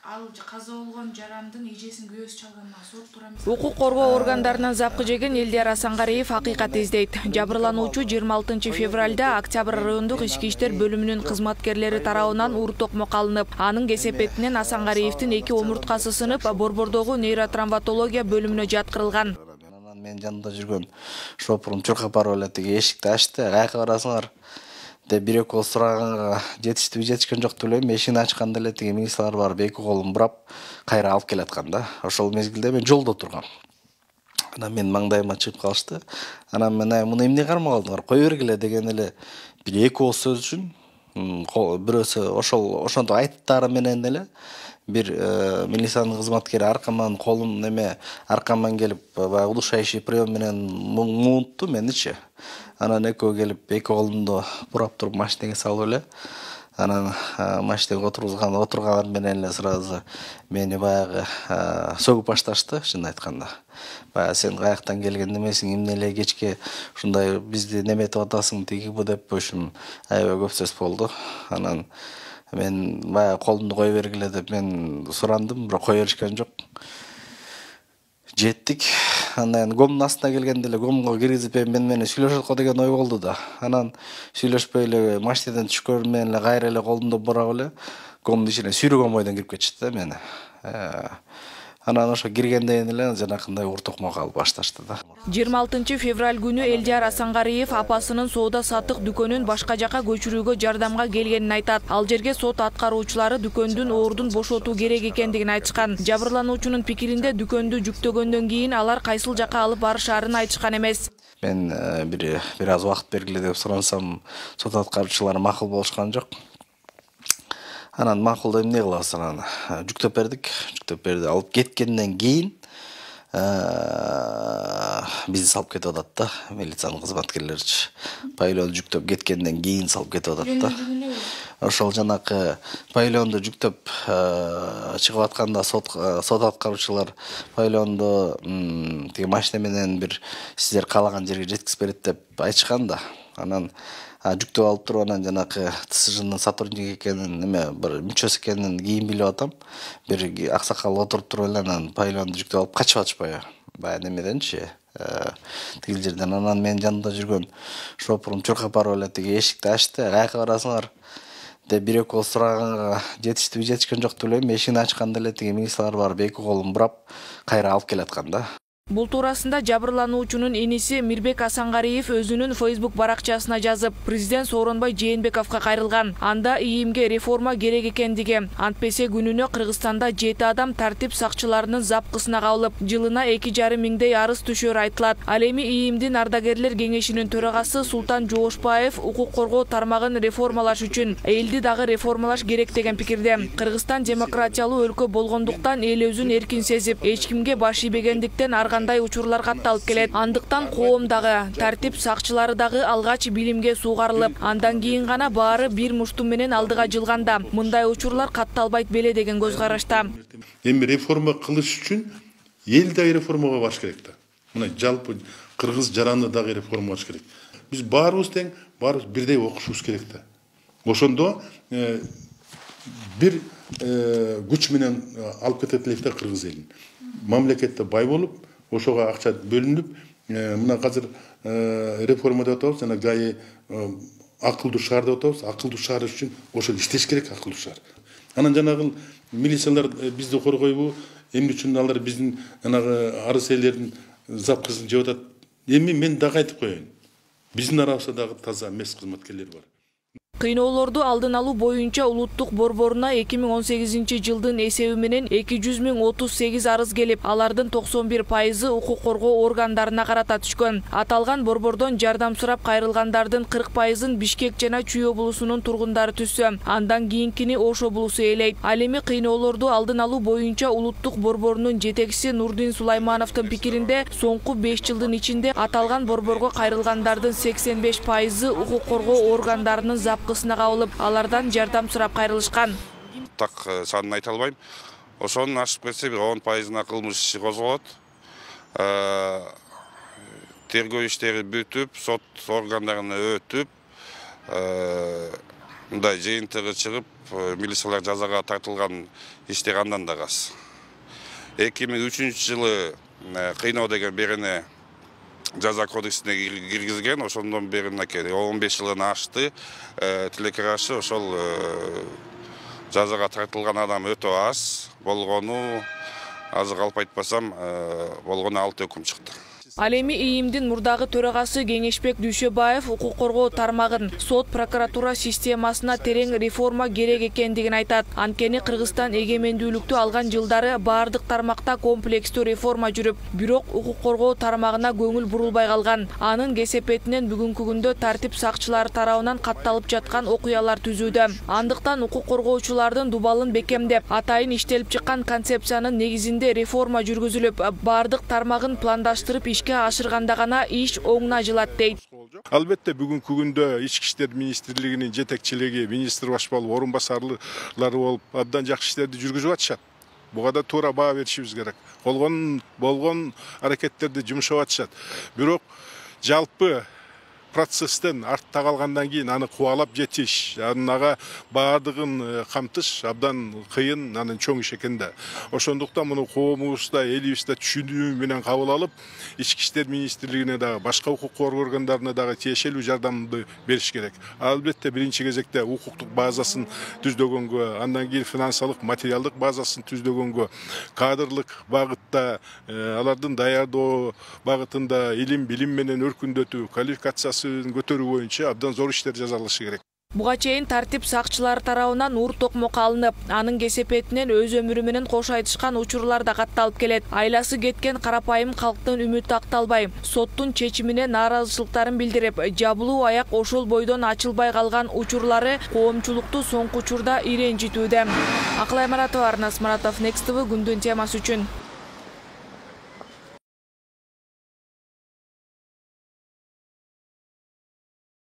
Ал каза болгон жарандын эжесин күйөөсү чалганына сот турамы? Укук коргоо органдарынан запкы жеген Элдияр Асангариев акыйкат издейт. Жабырлануучу 26 февралда Октябрь райондук ички иштер бөлүмүнүн кызматкерлери тарабынан уур токмо калынып, анын кесепетинен Асангариевдин 2 омурткасы сынып, Борбордогу нейротравматология бөлүмүнө жаткырылган. Мен жанында жүргөн шопурум чуркапар эле тиги эшикти ачты. Каяка барасыңар? Деп бир экөө сураганга жетиштиби жетишкен жок деп элем. Эшигин ачканда эле тиги милициялар барып эки колун бурап кайра алып келаткан да. Ошол мезгилде мен жолдо тургам. Анан мен маңдайыма чыгып калышты. Анан мен муну эмне кармап алдыңар? Кое бергиле деген эле бир эки ооз сөз үчүн бирөөсү ошондо айттары менен эле бир милициянын кызматкери аркаман колун аркаман келип баягы удушающий прием менен муунтту меничи. Анан экөө келип эки колумду бурап туруп машинеге салып эле анан машинеге отургандар менен эле сразу мени баягы сөгүп башташты, чын айтканда. Баягы сен каяктан келген немесиң, эмне эле кечке ушундай бизди неметип атасың тиги бу деп ушун аябай көп сөз болду. Анан мен баягы колумду кое бергиле деп мен сурандым, бирок кое беришкен жок. Жеттик. Анан гомдун астына келгенде эле гомго киргизип мен менен сүйлөшөт го деген ой болду да. Анан сүйлөшпөй эле машинадан түшкөн менен эле кайра эле колумду бурап эле гомдун ичине сүйрөгөн бойдон кирип кетишти да мени. Анан ошо киргенден эле жанакындай уур токмо калып башташты да. 26 февраль күнү Элдияр Асангариев апасынын соода саттык дүкөнүн башка жака көчүрүүгө жардамга келгенин айтат. Ал жерге сот аткаруучулары дүкөндүн ордун бошотуу керек экендигин айтышкан. Жабырлануучунун пикиринде дүкөндү жүктөгөндөн кийин алар кайсыл жака алып барышаарын айтышкан эмес. Мен бир аз убакыт бергиле деп сурансам, сот аткаруучулары макул болушкан жок. Анан макул эмне кылабыз анан жүктөп бердик. Алып кеткенден кийин бизди салып кетип атат да, милициянын кызматкерлеричи. Павильонду жүктөп кеткенден кийин салып кетип атат да. Ошол жанакы павильонду жүктөп чыгып атканда сот аткаруучулар павильонду тиги машина менен бир сиздер каалаган жерге жеткизип берет деп айтышкан да. Анан жүктөп алып туруп анан жанакы ТСЖнын сотрудниги экенин, бир мүчөсү экенин кийин билип атам. Бир аксакал отуруп туруп эле анан павильонду жүктөп алып качып атышпайбы? Баягы немеденчи, тигил жерден. Анан менин жанымда жүргөн шопурум чуркапар эле тиги эшикти ачты. Каяка барасыңар? Деп бир экөө сураганга жетиштиби жетишкен жок деп элем. Эшигин ачканда эле тиги милициялар барып эки колун бурап кайра алып келаткан да. Бул туурасында жабырлануучунун иниси Мирбек Асангариев өзүнүн Facebook баракчасына жазып, президент Сооронбай Жээнбековго кайрылган. Анда ИИМге реформа керек экендиги, антпесе күнүнө Кыргызстанда 7 адам тартип сакчыларынын запкысына кабылып, жылына 2,5 миңдей арыз түшөр айтылат. Ал эми ИИМдин ардагерлер кеңешинин төрагасы Султан Жоошбаев укук коргоо тармагын реформалаш үчүн элди дагы реформалаш керек деген пикирде. Кыргызстан демократиялуу өлкө болгондуктан эл өзүн эркин сезип, эч кимге баш ийбегендиктен кандай учурлар катталып келет. Андыктан коом дагы, тартип сакчылары дагы алгач билимге суугарылып, андан кийин гана баары бир мушту менен алдыга жылганда мындай учурлар катталбайт беле деген көз карашта. Эми реформа кылыш үчүн эл дагы реформага баш керек да. Мына жалпы кыргыз жараны дагы реформа баш керек. Биз баарыбыз тең, баарыбыз бирдей окушубуз керек да. Ошондо бир күч менен алып кетет элек да кыргыз элин. Мамлекетте бай болуп, ошого акча бөлүнүп, мына азыр реформа деп атабыз, жана ГАИ акылдуу шаар деп атабыз. Акылдуу шаар үчүн ошол иштеш керек, акылдуу шаар. Анан жанагы милициялар бизди коргойбу, эмне үчүн алар биздин жанагы арыз ээлердин запкысын жеп атат. Эми мен дагы айтып коеюн. Биздин арабызда дагы таза эмес кызматкерлер бар. Кыйноолорду алдын алуу боюнча улуттук борборуна 2018 жылдын эсеби менен 238 арыз келип, алардын 91% укук коргоо органдарына карата түшкөн. Аталган борбордон жардам сурап кайрылгандардын 40%-ын Бишкек жана Чүй облусунун тургундары түзсө, андан кийинкини Ош облусу ээлейт. Ал эми кыйноолорду алдын алуу боюнча улуттук борборунун жетекчиси Нурдин Сулаймановдун пикиринде, соңку 5 жылдын ичинде аталган борборго кайрылгандардын 85%-ы укук коргоо органдарынын запкысына кабылып, алардан жардам сурап кайрылышкан. Так санын айта албайм. Ошонун ашып кетсе 10%-на кылмыш иши козголот. Тергөө иштери бүтүп, сот органдарына өтүп, мындай жыйынтыгы чыгып, милициялар жазага тартылган иштер андан да аз. 2003 жылы кыйноо деген берене жаза кодексине киргизген, ошондон бери 15 жылын ашты. Тилекке каршы ошол жазага тартылган адам өтө аз болгону, азыр калп айтпасам, болгону 6 өкүм чыкты. Ал эми ИИМдин мурдагы төрагасы Кеңешбек Дүйшөбаев укук коргоо тармагын сот прокуратура системасына терең реформа керек экендигин айтат. Анткени Кыргызстан эгемендүүлүктү алган жылдары баардык тармакта комплекстүү реформа жүрүп, бирок укук коргоо тармагына көңүл бурулбай калган. Анын кесепетинен бүгүнкү күндө тартип сакчылары тарабынан катталып жаткан окуялар түзүүдө. Андыктан укук коргоочулардын дубалын бекемдеп, атайын иштелип чыккан концепциянын негизинде реформа жүргүзүлүп, баардык тармагын пландаштырып ашырганда гана иш оңуна жылат дейт. Албетте бүгүнкү күндө Ички иштер министрлигинин жетекчилиги, министр баш болуп, орун басарлары болуп, абдан жакшы иштерди жүргүзүп атышат. Буга да туура баа беришибиз керек. Болгон аракеттерди жумшап атышат. Бирок жалпы процесстен артта калгандан кийин аны кубалап жетиш, ага баардыгын камтыш абдан кыйын, анын чоң иш экен да. Ошондуктан муну коомубузда, элибизде түшүнүү менен кабыл алып, Ички иштер министрлигине дагы, башка укук коргоо органдарына дагы тиешелүү жардамды бериш керек. Албетте биринчи кезекте укуктук базасын түздөгөнгө, андан кийин финансылык, материалдык базасын түздөгөнгө, кадрлык багытта, алардын даярдоо багытында илим менен өркүндөтүү, квалификациясы көтөрүү боюнча абдан зор иштер жасалышы керек. Буга чейин тартип сакчылары тарабынан ур токмок алынып, анын кесепетинен өз өмүрү менен кош айтышкан учурлар да катталып келет. Айласы кеткен карапайым калктын үмүтү акталбай, соттун чечимине нааразычылыктарын билдирип, жабылуу аяк ошол бойдон ачылбай калган учурлары коомчулукту соңку учурда иренжитүүдө. Акыл Аймаратова, Арнас Маратов, Next TV күндүн темасы үчүн.